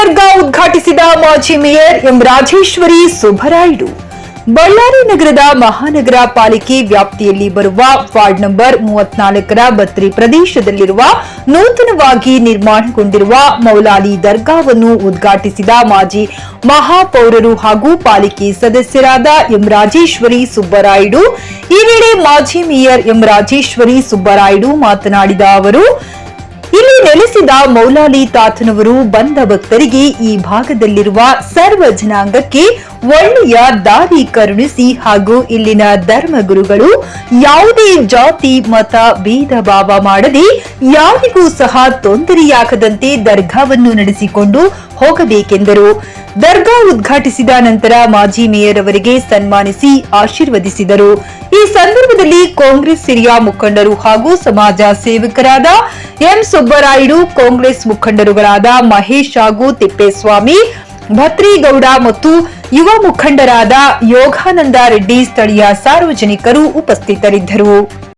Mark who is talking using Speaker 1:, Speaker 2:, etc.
Speaker 1: ದರ್ಗಾ ಉದ್ಘಾಟಿಸಿದ ಮಾಜಿ mayor M Rajeshwari ಸುಬ್ಬರಾಯುಡು. Ballari ನಗರದ ಮಹಾನಗರ ಪಾಲಿಕೆ ವ್ಯಾಪ್ತಿಯಲ್ಲಿ ಬರುವ ವಾರ್ಡ್ ನಂಬರ್ 34ರ ಬತ್ರಿ ಪ್ರದೇಶದಲ್ಲಿರುವ ನೂತನವಾಗಿ ನಿರ್ಮಾಣಗೊಂಡಿರುವ ಮೌಲಾಲಿ ದರ್ಗಾವನ್ನು ಉದ್ಘಾಟಿಸಿದ ಮಾಜಿ ಮಹಾಪೌರರು ಹಾಗೂ ಪಾಲಿಕೆ ಸದಸ್ಯರಾದ ಎಂ ರಾಜೇಶ್ವರಿ ಸುಬ್ಬರಾಯುಡು. ಈ ವೇಳೆ ಮಾಜಿ ಮೇಯರ್ ಎಂ ರಾಜೇಶ್ವರಿ ಸುಬ್ಬರಾಯುಡು ಮಾತನಾಡಿದ ಅವರು, ಇಲ್ಲಿ ನೆಲೆಸಿದ ಮೌಲಾಲಿ ತಾತನವರು ಬಂದ ಭಕ್ತರಿಗೆ ಈ ಭಾಗದಲ್ಲಿರುವ ಸರ್ವ ಜನಾಂಗಕ್ಕೆ ಒಳ್ಳೆಯ ದಾರಿ ಕರುಣಿಸಿ ಹಾಗೂ ಇಲ್ಲಿನ ಧರ್ಮಗುರುಗಳು ಯಾವುದೇ ಜಾತಿ ಮತ ಭೇದ ಭಾವ ಮಾಡದೆ ಯಾರಿಗೂ ಸಹ ತೊಂದರೆಯಾಗದಂತೆ ದರ್ಗಾವನ್ನು ನಡೆಸಿಕೊಂಡು ಹೋಗಬೇಕೆಂದರು. ದರ್ಗಾ ಉದ್ಘಾಟಿಸಿದ ನಂತರ ಮಾಜಿ ಮೇಯರ್ ಅವರಿಗೆ ಸನ್ಮಾನಿಸಿ ಆಶೀರ್ವದಿಸಿದರು. ಈ ಸಂದರ್ಭದಲ್ಲಿ ಕಾಂಗ್ರೆಸ್ ಹಿರಿಯ ಮುಖಂಡರು ಹಾಗೂ ಸಮಾಜ ಸೇವಕರಾದ ಎಂ ಸುಬ್ಬರಾಯುಡು, ಕಾಂಗ್ರೆಸ್ ಮುಖಂಡರುಗಳಾದ ಮಹೇಶ್ ಹಾಗೂ ತಿಪ್ಪೇಸ್ವಾಮಿ, ಭತ್ರಿಗೌಡ ಮತ್ತು ಯುವ ಮುಖಂಡರಾದ ಯೋಗಾನಂದ ರೆಡ್ಡಿ, ಸ್ಥಳೀಯ ಸಾರ್ವಜನಿಕರು ಉಪಸ್ಥಿತರಿದ್ದರು.